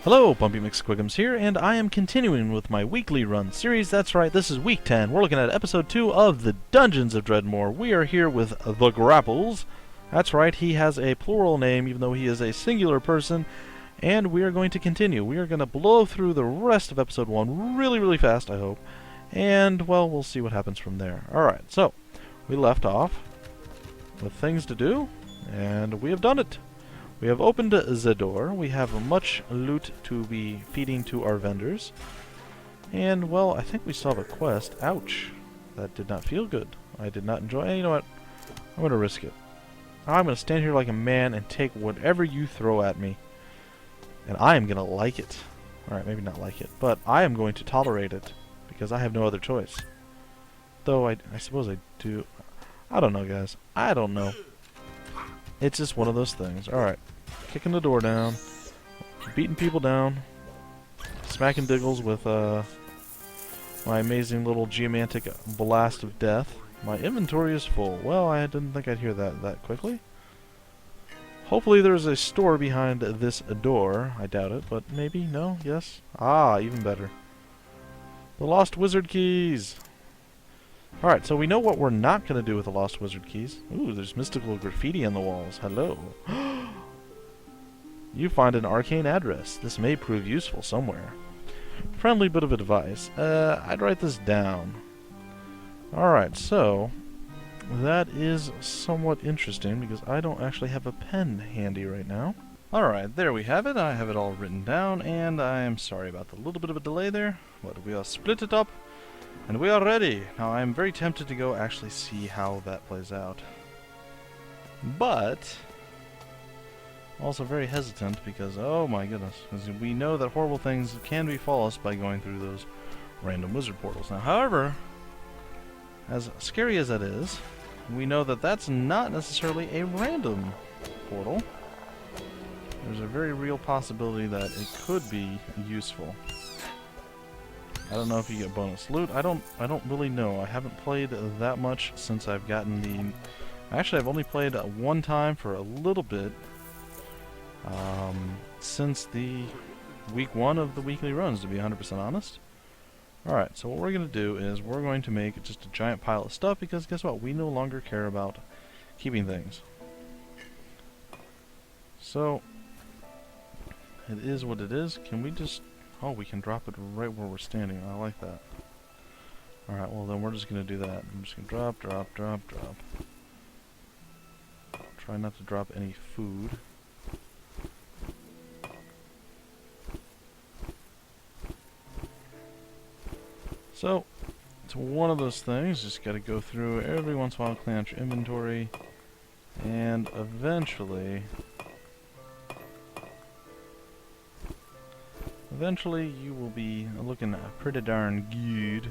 Hello, Bumpy McSquigums here, and I am continuing with my weekly run series. That's right, this is week 10. We're looking at episode 2 of the Dungeons of Dredmor. We are here with TheGrapples. That's right, he has a plural name, even though he is a singular person. And we are going to continue. We are going to blow through the rest of episode 1 really fast, I hope. And, well, we'll see what happens from there. Alright, so, we left off with things to do, and we have done it. We have opened the door, we have much loot to be feeding to our vendors, and, well, I think we still have a quest. Ouch. That did not feel good. I did not enjoy it. You know what? I'm going to risk it. I'm going to stand here like a man and take whatever you throw at me, and I am going to like it. Alright, maybe not like it, but I am going to tolerate it, because I have no other choice. Though, I suppose I do. I don't know, guys. I don't know. It's just one of those things. Alright. Kicking the door down. Beating people down. Smacking Diggles with my amazing little geomantic blast of death. My inventory is full. Well, I didn't think I'd hear that quickly. Hopefully there's a store behind this door. I doubt it, but maybe? No? Yes? Ah, even better. The Lost Wizard Keys! Alright, so we know what we're not going to do with the Lost Wizard Keys. Ooh, there's mystical graffiti on the walls. Hello. You find an arcane address. This may prove useful somewhere. Friendly bit of advice. I'd write this down. Alright, so that is somewhat interesting because I don't actually have a pen handy right now. Alright, there we have it. I have it all written down, and I am sorry about the little bit of a delay there. But we will split it up. And we are ready! Now, I'm very tempted to go actually see how that plays out. But also very hesitant because, oh my goodness, because we know that horrible things can befall us by going through those random wizard portals. Now, however, as scary as that is, we know that that's not necessarily a random portal. There's a very real possibility that it could be useful. I don't know if you get bonus loot. I don't really know. I haven't played that much since I've gotten the... Actually, I've only played one time for a little bit since the week 1 of the weekly runs, to be 100% honest. Alright, so what we're going to do is we're going to make just a giant pile of stuff because guess what? We no longer care about keeping things. So, it is what it is. Can we just... Oh, we can drop it right where we're standing. I like that. Alright, well then we're just going to do that. I'm just going to drop. Try not to drop any food. So, it's one of those things. Just got to go through every once in a while, clean out your inventory, and eventually you will be looking pretty darn good.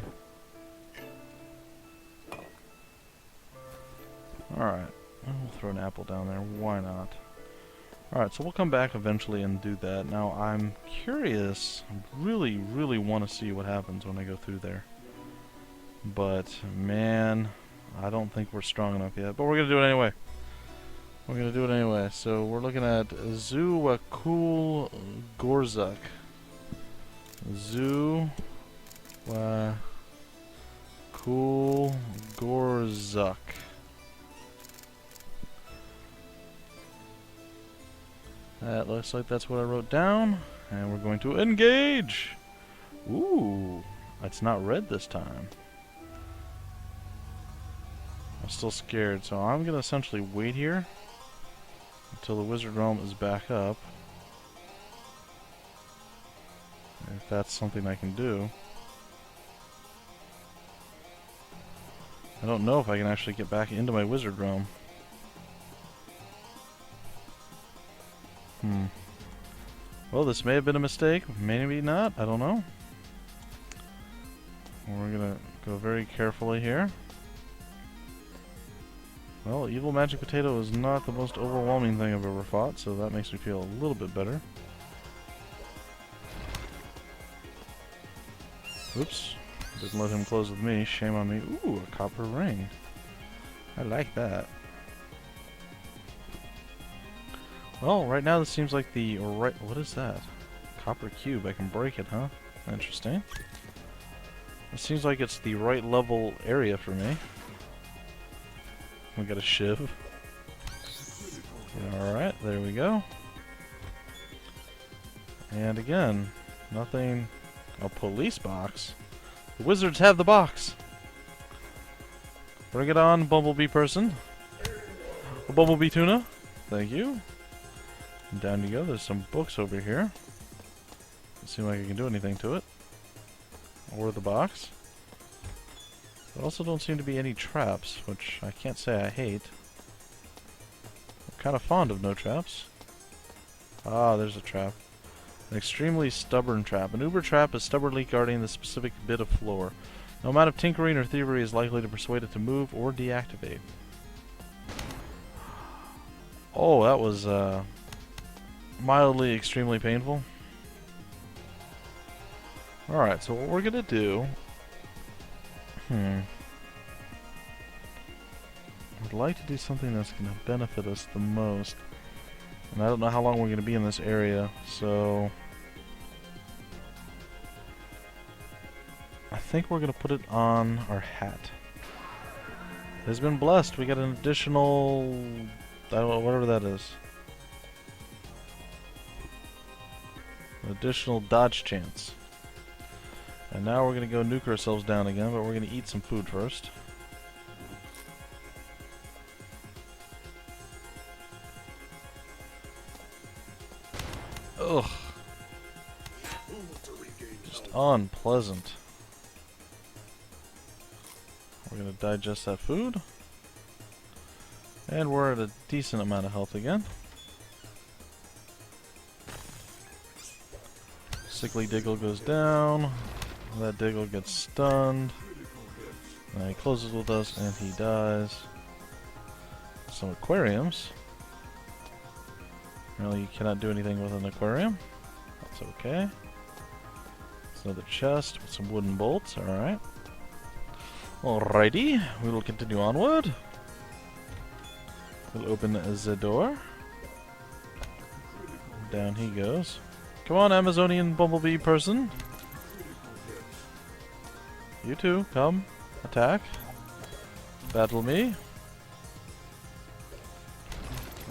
Alright, we'll throw an apple down there, why not? Alright, so we'll come back eventually and do that. Now, I'm curious, really want to see what happens when I go through there. But, man, I don't think we're strong enough yet. But we're going to do it anyway. So, we're looking at Zuwakul Gorzuk. Cool Gorzuk. That looks like that's what I wrote down. And we're going to engage! Ooh, it's not red this time. I'm still scared, so I'm going to essentially wait here until the wizard realm is back up. If that's something I can do. I don't know if I can actually get back into my wizard realm. Well, this may have been a mistake. Maybe not. I don't know. We're gonna go very carefully here. Well, evil magic potato is not the most overwhelming thing I've ever fought, so that makes me feel a little bit better. Oops. Didn't let him close with me. Shame on me. Ooh, a copper ring. I like that. Well, right now this seems like the right... What is that? Copper cube, I can break it, huh? Interesting. It seems like it's the right level area for me. We got a shiv. Alright, there we go. And again, nothing... A police box? The wizards have the box! Bring it on, bumblebee person. A bumblebee tuna. Thank you. And down you go, there's some books over here. Doesn't seem like I can do anything to it. Or the box. There also don't seem to be any traps, which I can't say I hate. I'm kind of fond of no traps. Ah, there's a trap. An extremely stubborn trap. An uber trap is stubbornly guarding the specific bit of floor. No amount of tinkering or thievery is likely to persuade it to move or deactivate. Oh, that was mildly extremely painful. Alright, so what we're gonna do... I'd like to do something that's gonna benefit us the most. And I don't know how long we're gonna be in this area, so... I think we're gonna put it on our hat. It has been blessed. We got an additional... I don't know, whatever that is. An additional dodge chance. And now we're gonna go nuke ourselves down again, but we're gonna eat some food first. Ugh. Just unpleasant. We're gonna digest that food. And we're at a decent amount of health again. Sickly Diggle goes down. That Diggle gets stunned. And he closes with us and he dies. Some aquariums. Apparently you cannot do anything with an aquarium. That's okay. It's another chest with some wooden bolts. Alright. Alrighty. We will continue onward. We'll open the door. Down he goes. Come on, Amazonian bumblebee person. You too, come. Attack. Battle me.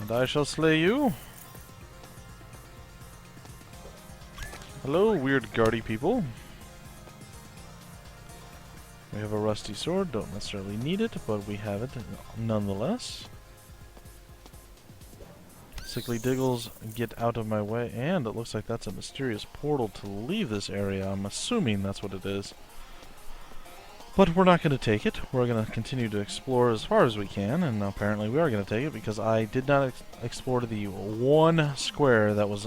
And I shall slay you. Hello, weird guardy people. We have a rusty sword. Don't necessarily need it, but we have it nonetheless. Sickly Diggles, get out of my way. And it looks like that's a mysterious portal to leave this area. I'm assuming that's what it is. But we're not going to take it. We're going to continue to explore as far as we can. And apparently we are going to take it because I did not explore the one square that was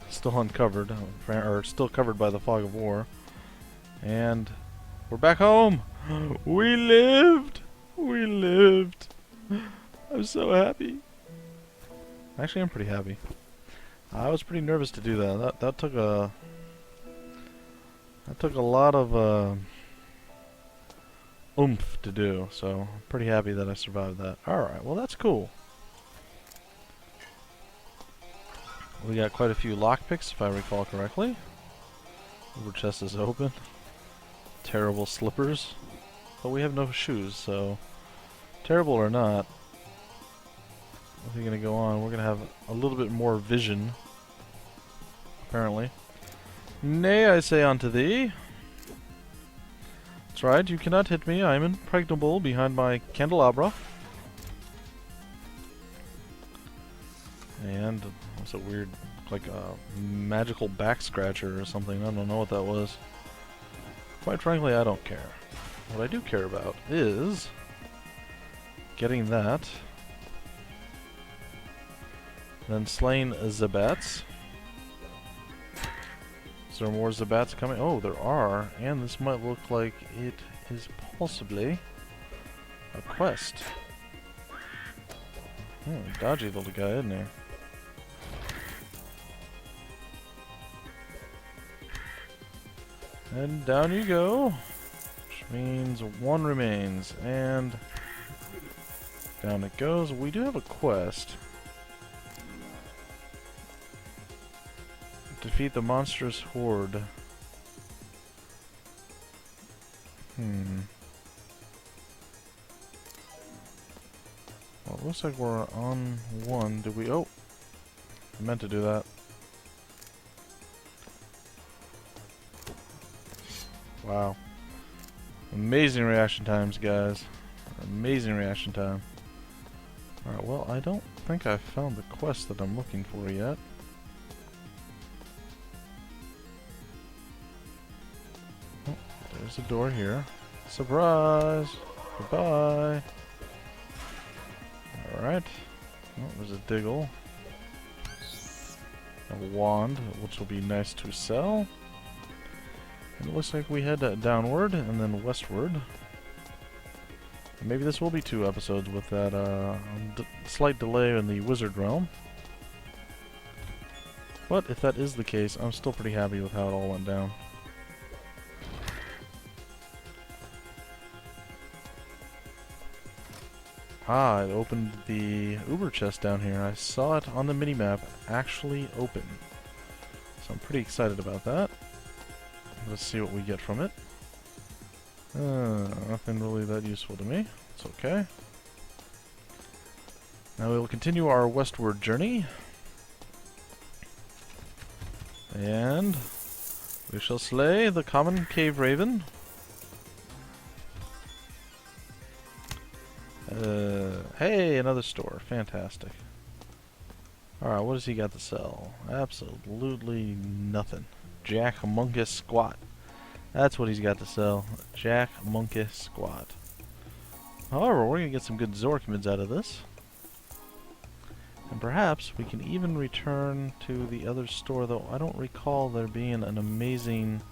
still uncovered. Or still covered by the fog of war. And we're back home. We lived. We lived. I'm so happy. Actually, I'm pretty happy. I was pretty nervous to do that. That took a lot of oomph to do. So I'm pretty happy that I survived that. All right, well that's cool. We got quite a few lockpicks, if I recall correctly. Uber chest is open. Terrible slippers, but we have no shoes, so terrible or not. If we're gonna go on, we're gonna have a little bit more vision, apparently. Nay, I say unto thee. That's right, you cannot hit me. I am impregnable behind my candelabra. And what's a weird, like a magical back scratcher or something. I don't know what that was. Quite frankly, I don't care. What I do care about is getting that. Then slaying Zabats. Is there more Zabats coming? Oh, there are. And this might look like it is possibly a quest. Dodgy little guy, isn't he? And down you go. Which means one remains. And down it goes. We do have a quest. Defeat the monstrous horde. Well, it looks like we're on one. Did we? Oh! I meant to do that. Wow. Amazing reaction times, guys. Amazing reaction time. Alright, well, I don't think I've found the quest that I'm looking for yet. Oh, there's a door here. Surprise! Goodbye! Alright. Oh, there's a diggle. A wand, which will be nice to sell. And it looks like we head downward and then westward. And maybe this will be 2 episodes with that slight delay in the wizard realm. But if that is the case, I'm still pretty happy with how it all went down. Ah, it opened the Uber chest down here. I saw it on the minimap actually open. So I'm pretty excited about that. Let's see what we get from it. Nothing really that useful to me. It's okay. Now we will continue our westward journey. And we shall slay the common cave raven. Hey, another store. Fantastic. Alright, what does he got to sell? Absolutely nothing. Jack Munkus Squat. That's what he's got to sell. Jack Munkus Squat. However, we're going to get some good Zorkmids out of this. And perhaps we can even return to the other store, though I don't recall there being an amazing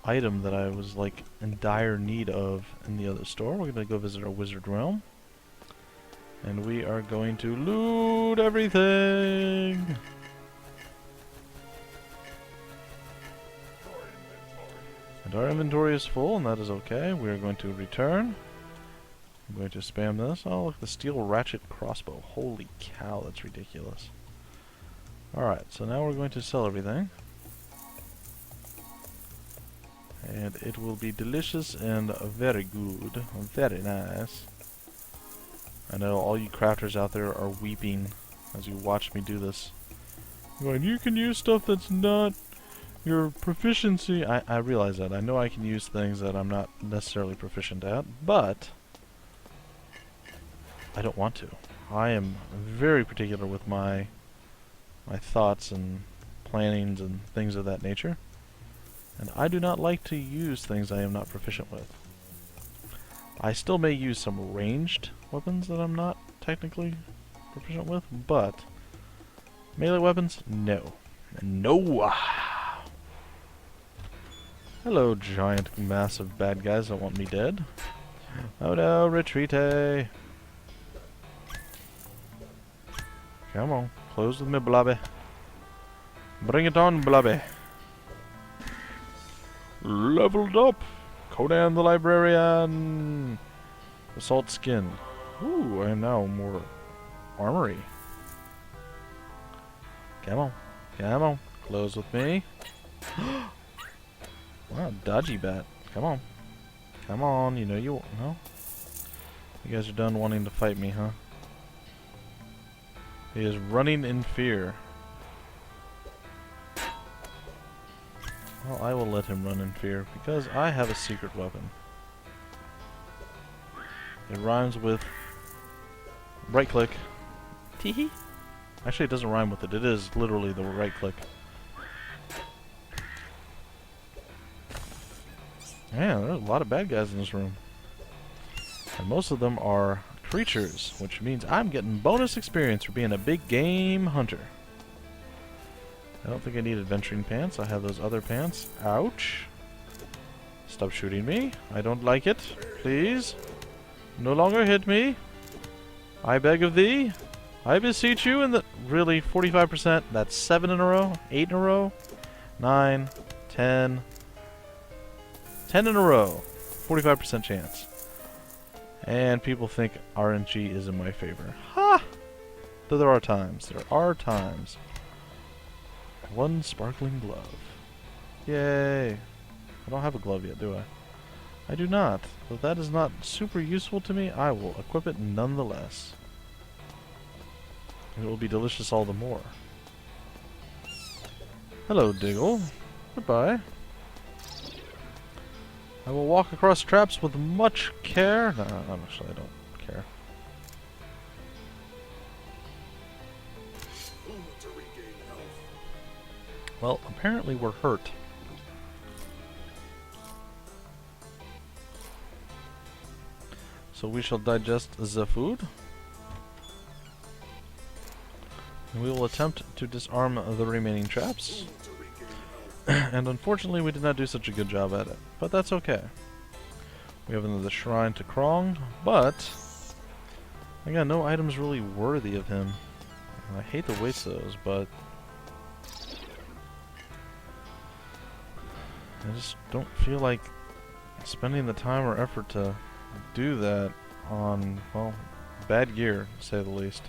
item that I was like in dire need of in the other store. We're going to go visit our wizard realm. And we are going to loot everything! And our inventory is full, and that is okay. We are going to return. I'm going to spam this. Oh, look, the steel ratchet crossbow. Holy cow, that's ridiculous. Alright, so now we're going to sell everything. And it will be delicious and very good. Very nice. I know all you crafters out there are weeping as you watch me do this. You're going, you can use stuff that's not your proficiency. I realize that. I know I can use things that I'm not necessarily proficient at, but I don't want to. I am very particular with my thoughts and plannings and things of that nature. And I do not like to use things I am not proficient with. I still may use some ranged weapons that I'm not technically proficient with, but melee weapons, no. No! Hello, giant, massive bad guys that want me dead. Oh no, retreat! Come on, close with me, blobby. Bring it on, blobby. Leveled up! Conan the Librarian! Assault skin. Ooh, I am now more armory. Come on. Come on. Close with me. Wow, dodgy bat. Come on. Come on, you know you won't. No? You guys are done wanting to fight me, huh? He is running in fear. Well, I will let him run in fear, because I have a secret weapon. It rhymes with right click. Teehee. Actually, it doesn't rhyme with it. It is literally the right click. Man, there's a lot of bad guys in this room. And most of them are creatures, which means I'm getting bonus experience for being a big game hunter. I don't think I need adventuring pants. I have those other pants. Ouch. Stop shooting me. I don't like it. Please. No longer hit me. I beg of thee. I beseech you in the... Really? 45%? That's 7 in a row? 8 in a row? 9. 10. 10 in a row. 45% chance. And people think RNG is in my favor. Ha! Though there are times. There are times. One sparkling glove. Yay! I don't have a glove yet, do I? I do not. But that is not super useful to me. I will equip it nonetheless. It will be delicious all the more. Hello, Diggle. Goodbye. I will walk across traps with much care. No, actually, I don't care. Well, apparently we're hurt. So we shall digest the food. And we will attempt to disarm the remaining traps. And unfortunately we did not do such a good job at it. But that's okay. We have another shrine to Krong, but I got no items really worthy of him. I hate to waste those, but I just don't feel like spending the time or effort to do that on, well, bad gear, to say the least.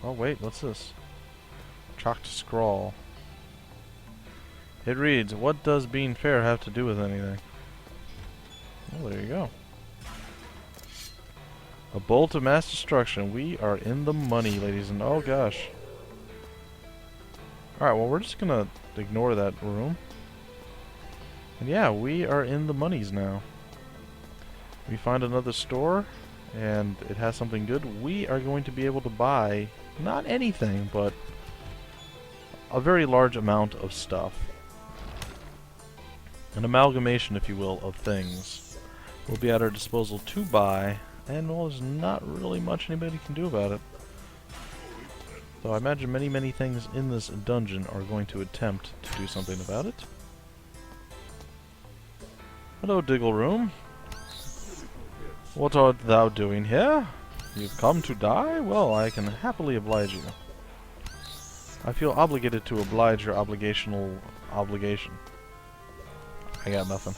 Oh wait, what's this? Chalked scrawl. It reads, "What does being fair have to do with anything?" Well, there you go. A bolt of mass destruction. We are in the money, ladies and... oh gosh. Alright, well we're just gonna ignore that room. And yeah, we are in the monies now. We find another store, and it has something good. We are going to be able to buy, not anything, but a very large amount of stuff. An amalgamation, if you will, of things will be at our disposal to buy, and well, there's not really much anybody can do about it. Though I imagine many things in this dungeon are going to attempt to do something about it. Hello, Diggle Room. What art thou doing here? You've come to die? Well, I can happily oblige you. I feel obligated to oblige your obligational obligation. I got nothing.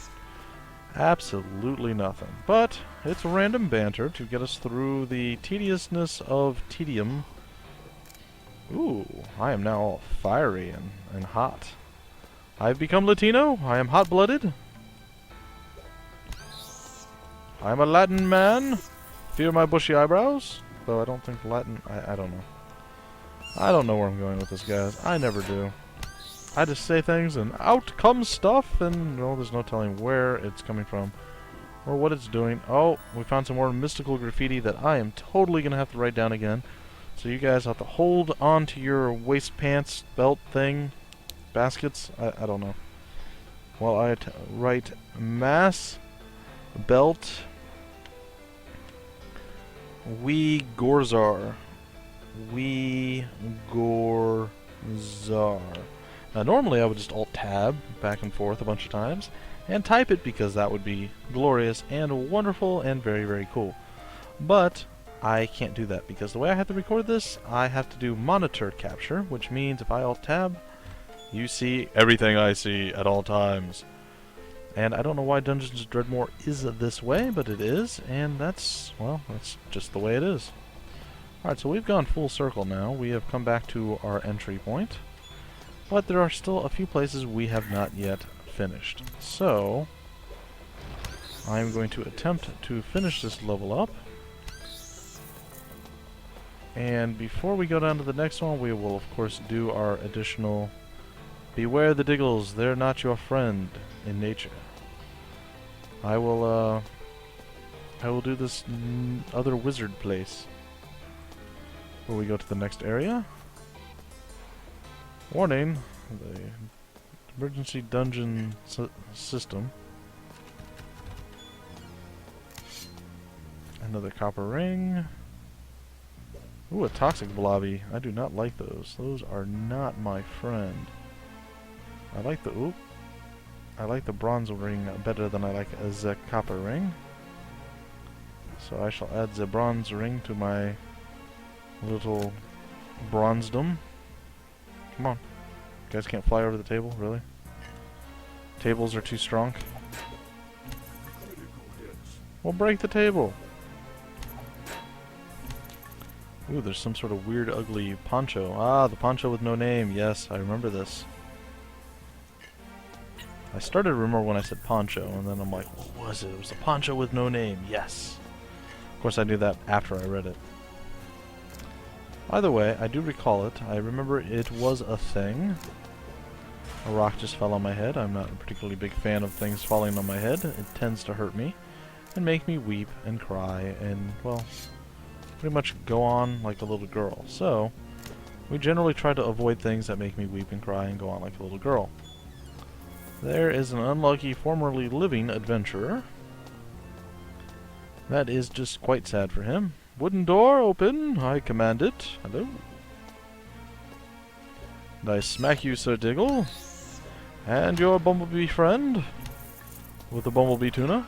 Absolutely nothing. But it's random banter to get us through the tediousness of tedium. Ooh, I am now all fiery and hot. I've become Latino. I am hot-blooded. I'm a Latin man. Fear my bushy eyebrows. Though I don't think Latin... I don't know. I don't know where I'm going with this, guys. I never do. I just say things and out comes stuff, and well, there's no telling where it's coming from or what it's doing. Oh, we found some more mystical graffiti that I am totally going to have to write down again. So you guys have to hold on to your waist pants, belt thing, baskets. I don't know. While I write mass belt we Gorzar. We Gorzar. Now normally I would just alt-tab back and forth a bunch of times and type it because that would be glorious and wonderful and very cool. But I can't do that because the way I have to record this, I have to do monitor capture, which means if I alt-tab, you see everything I see at all times. And I don't know why Dungeons & Dredmor is this way, but it is, and that's, well, that's just the way it is. Alright, so we've gone full circle now. We have come back to our entry point. But there are still a few places we have not yet finished. So, I'm going to attempt to finish this level up. And before we go down to the next one, we will of course do our additional beware the Diggles, they're not your friend in nature. I will do this other wizard place where we go to the next area. Warning, the emergency dungeon system. Another copper ring. Ooh, a toxic blobby. I do not like those. Those are not my friend. I like the I like the bronze ring better than I like the copper ring. So I shall add the bronze ring to my little bronzedom. Come on. You guys can't fly over the table, really? Tables are too strong. We'll break the table. Ooh, there's some sort of weird, ugly poncho. Ah, the poncho with no name. Yes, I remember this. I started to remember when I said poncho, and then I'm like, what was it? It was a poncho with no name. Yes. Of course, I knew that after I read it. Either way, I do recall it. I remember it was a thing. A rock just fell on my head. I'm not a particularly big fan of things falling on my head. It tends to hurt me and make me weep and cry and, well, pretty much go on like a little girl. So, we generally try to avoid things that make me weep and cry and go on like a little girl. There is an unlucky formerly living adventurer. That is just quite sad for him. Wooden door, open. I command it. Hello. And I smack you, Sir Diggle. And your bumblebee friend. With the bumblebee tuna.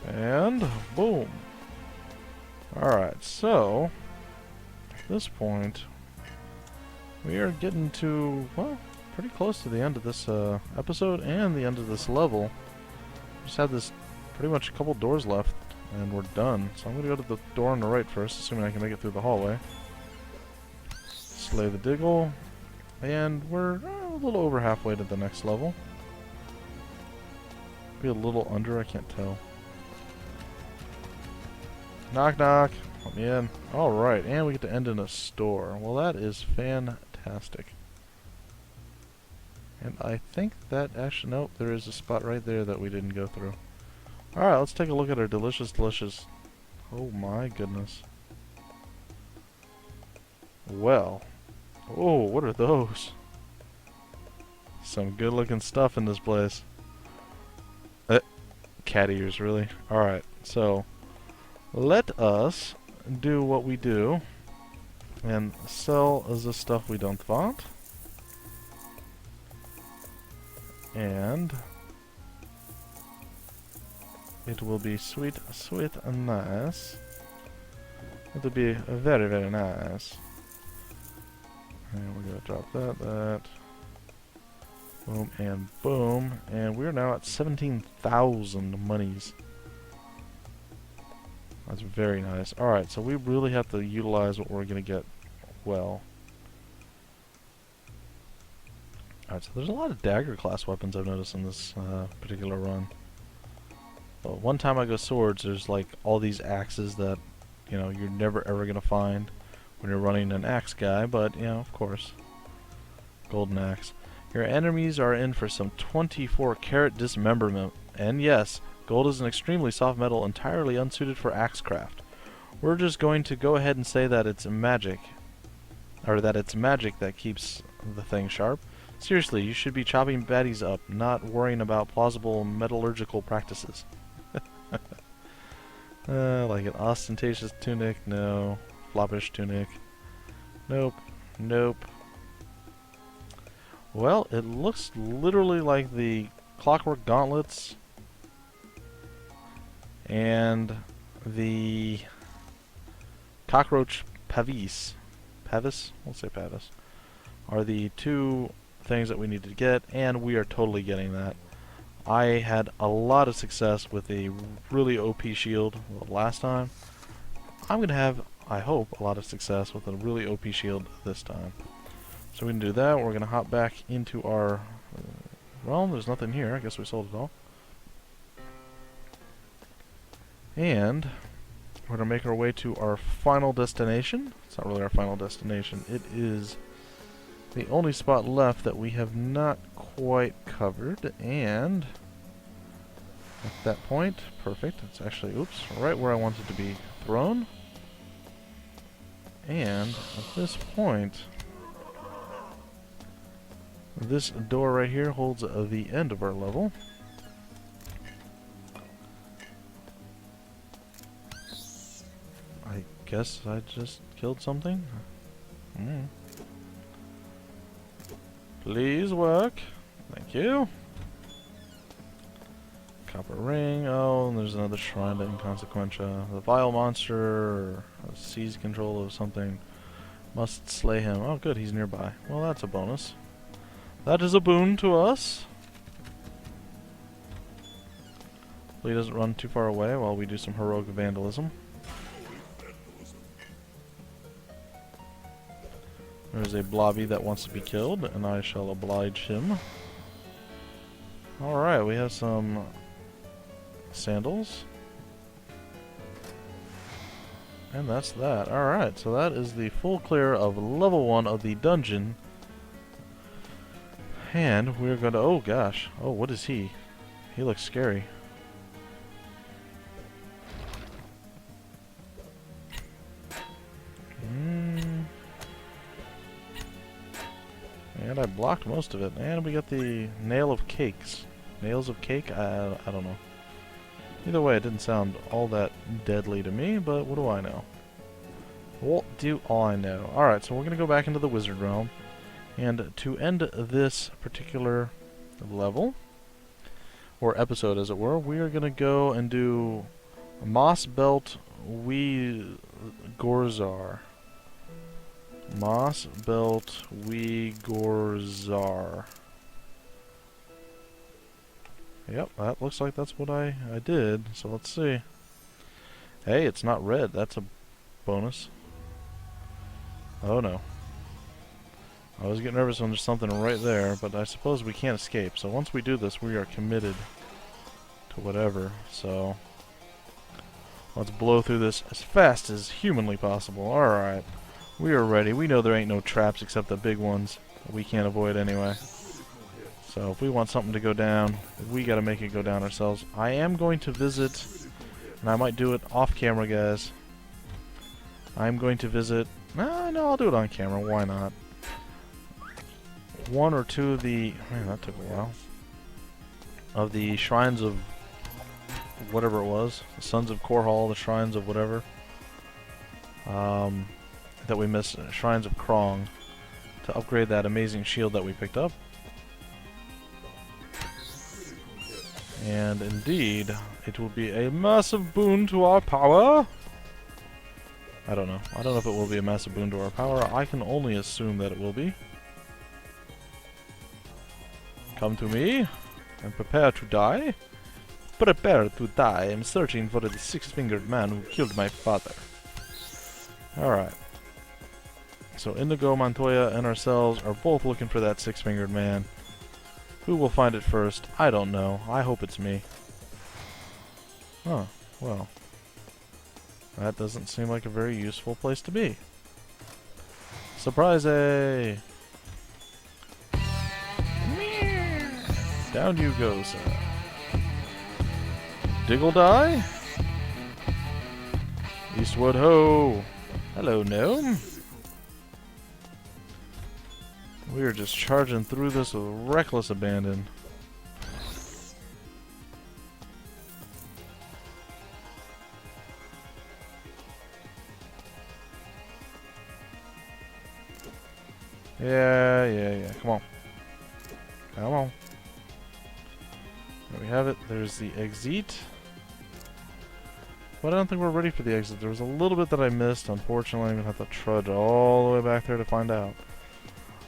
And boom. Alright, so at this point we are getting to, well, pretty close to the end of this episode and the end of this level. Just had this pretty much a couple doors left and we're done. So I'm gonna go to the door on the right first, assuming I can make it through the hallway. Slay the Diggle, and we're a little over halfway to the next level. Be a little under, I can't tell. Knock knock, let me in. Alright, and we get to end in a store. Well, that is fantastic. And I think that actually, nope, there is a spot right there that we didn't go through. Alright, let's take a look at our delicious, delicious... Oh my goodness. Well. Oh, what are those? Some good looking stuff in this place. Cat ears, really? Alright, so let us do what we do and sell the stuff we don't want. And it will be sweet, sweet and nice. It will be very, very nice. And we're gonna drop that. Boom and boom. And we're now at 17,000 monies. That's very nice. Alright, so we really have to utilize what we're gonna get well. Alright, so there's a lot of dagger class weapons I've noticed in this particular run. But one time I go swords, there's like all these axes that, you know, you're never ever gonna find when you're running an axe guy, but, you know, of course. Golden axe. Your enemies are in for some 24 karat dismemberment. And yes, gold is an extremely soft metal entirely unsuited for axe craft. We're just going to go ahead and say that it's magic. Or that it's magic that keeps the thing sharp. Seriously, you should be chopping baddies up, not worrying about plausible metallurgical practices. Like an ostentatious tunic, no. Floppish tunic. Nope. Nope. Well, it looks literally like the Clockwork gauntlets and the cockroach pavis. Pavis? We'll say pavis. Are the two things that we need to get, and we are totally getting that. I had a lot of success with a really OP shield last time. I'm going to have, I hope, a lot of success with a really OP shield this time. So we can do that. We're going to hop back into our... well, there's nothing here. I guess we sold it all. And we're going to make our way to our final destination. It's not really our final destination. It is the only spot left that we have not quite covered. And at that point, perfect. It's actually, oops, right where I want it to be thrown. And at this point... this door right here holds the end of our level. I guess I just killed something. Please work. Thank you. Copper ring. Oh, and there's another shrine to Inconsequentia. The vile monster seized control of something. Must slay him. Oh, good, he's nearby. Well, that's a bonus. That is a boon to us. Hopefully he doesn't run too far away while we do some heroic vandalism. There's a blobby that wants to be killed, and I shall oblige him. Alright, we have some sandals. And that's that. Alright, so that is the full clear of level 1 of the dungeon. And we're gonna... oh gosh. Oh, what is he? He looks scary. And I blocked most of it. And we got the nail of cakes. Nails of cake? I don't know. Either way, it didn't sound all that deadly to me, but what do I know? What do I know? Alright, so we're going to go back into the wizard realm. And to end this particular level, or episode as it were, we are going to go and do Moss Belt Gorzar. Moss Belt Gorzar. Yep, that looks like that's what I did, so let's see. Hey, it's not red, that's a bonus. Oh no. I was getting nervous when there's something right there, but I suppose we can't escape. So once we do this, we are committed to whatever, so let's blow through this as fast as humanly possible. Alright, we are ready. We know there ain't no traps except the big ones that we can't avoid anyway. So if we want something to go down, we gotta make it go down ourselves. I am going to visit, and I might do it off camera, guys. I'm going to visit... no, I'll do it on camera. Why not? One or two of the... man, that took a while. Of the shrines of... whatever it was. The Sons of Korhal, the shrines of whatever. That we missed. Shrines of Krong. To upgrade that amazing shield that we picked up. And indeed, it will be a massive boon to our power. I don't know. I don't know if it will be a massive boon to our power. I can only assume that it will be. Come to me and prepare to die. Prepare to die. I'm searching for the six-fingered man who killed my father. Alright. So Indigo, Montoya, and ourselves are both looking for that six-fingered man. Who will find it first? I don't know. I hope it's me. Huh. Well. That doesn't seem like a very useful place to be. Surprise-ay! Down you go, sir. Diggle die? Eastward ho! Hello, gnome. We are just charging through this with reckless abandon. Yeah. Come on. Come on. There we have it. There's the exit. But I don't think we're ready for the exit. There was a little bit that I missed. Unfortunately, I'm going to have to trudge all the way back there to find out.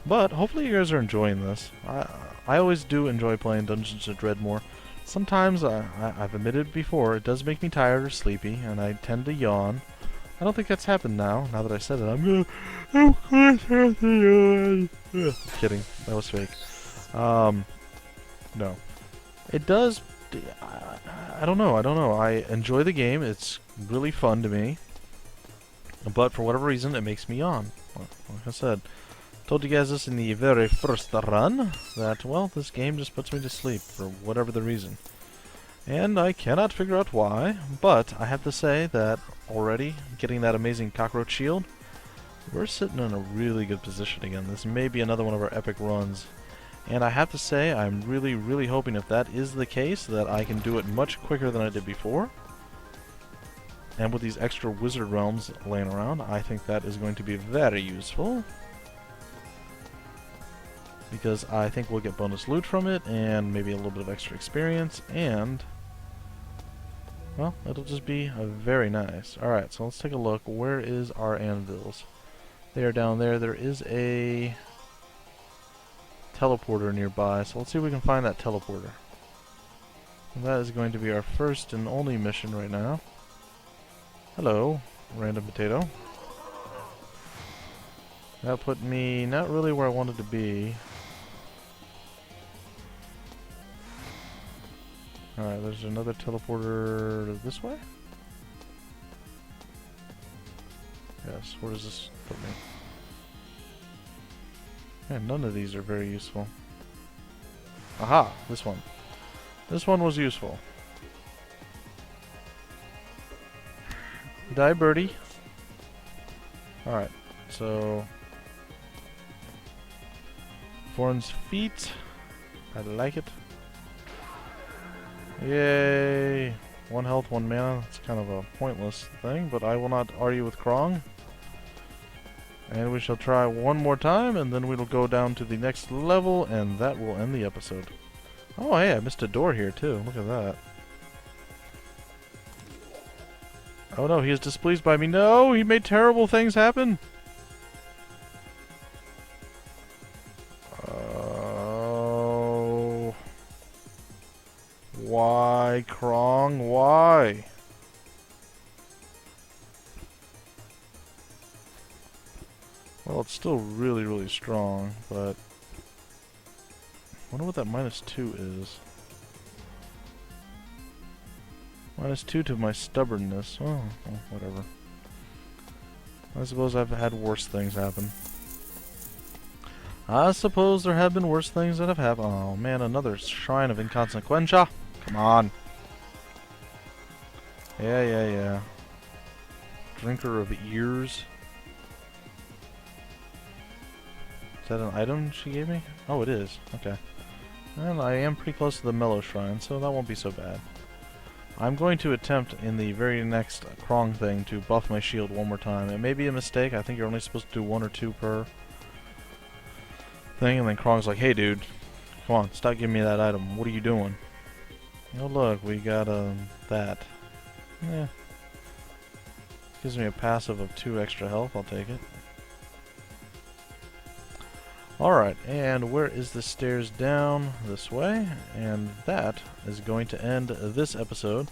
But hopefully you guys are enjoying this. I always do enjoy playing Dungeons of Dredmor. Sometimes, I've admitted before, it does make me tired or sleepy, and I tend to yawn. I don't think that's happened now that I said it. I'm kidding. That was fake. No. It does... I don't know. I enjoy the game. It's really fun to me. But for whatever reason, it makes me yawn. Like I said. Told you guys this in the very first run, that, well, this game just puts me to sleep for whatever the reason. And I cannot figure out why, but I have to say that already, getting that amazing cockroach shield, we're sitting in a really good position again. This may be another one of our epic runs. And I have to say, I'm really, really hoping if that is the case, that I can do it much quicker than I did before. And with these extra wizard realms laying around, I think that is going to be very useful. Because I think we'll get bonus loot from it, and maybe a little bit of extra experience, and... well, it'll just be very nice. Alright, so let's take a look. Where is our anvils? They are down there. There is a teleporter nearby, so let's see if we can find that teleporter. And that is going to be our first and only mission right now. Hello, random potato. That put me not really where I wanted to be. Alright, there's another teleporter this way? Yes, where does this put me? Yeah, none of these are very useful. Aha! This one. This one was useful. Die, birdie. Alright, so... Thorn's feet. I like it. Yay! 1 health, 1 mana. It's kind of a pointless thing, but I will not argue with Krong. And we shall try one more time, and then we will go down to the next level, and that will end the episode. Oh, hey, I missed a door here, too. Look at that. Oh no, he is displeased by me. No, he made terrible things happen. Oh. Why, Krong? Why? Well, it's still really, really strong, but... I wonder what that -2 is. -2 to my stubbornness. Oh, well, whatever. I suppose I've had worse things happen. I suppose there have been worse things that have happened. Oh man, another Shrine of Inconsequentia. Come on. Yeah. Drinker of Ears. Is that an item she gave me? Oh, it is. Okay. And I am pretty close to the Mellow Shrine, so that won't be so bad. I'm going to attempt in the very next Krong thing to buff my shield one more time. It may be a mistake. I think you're only supposed to do 1 or 2 per thing. And then Krong's like, hey dude, come on, stop giving me that item. What are you doing? Oh look, we got that. Yeah. Gives me a passive of 2 extra health. I'll take it. Alright, and where is the stairs down? This way. And that is going to end this episode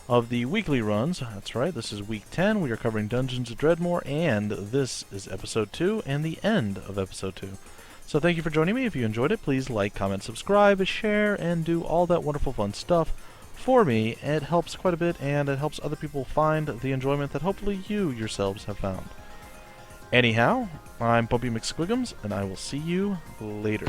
of the weekly runs. That's right, this is week 10. We are covering Dungeons of Dredmor, and this is episode 2 and the end of episode 2. So thank you for joining me. If you enjoyed it, please like, comment, subscribe, share, and do all that wonderful fun stuff for me. It helps quite a bit, and it helps other people find the enjoyment that hopefully you yourselves have found. Anyhow, I'm Bumpy McSquigums, and I will see you later.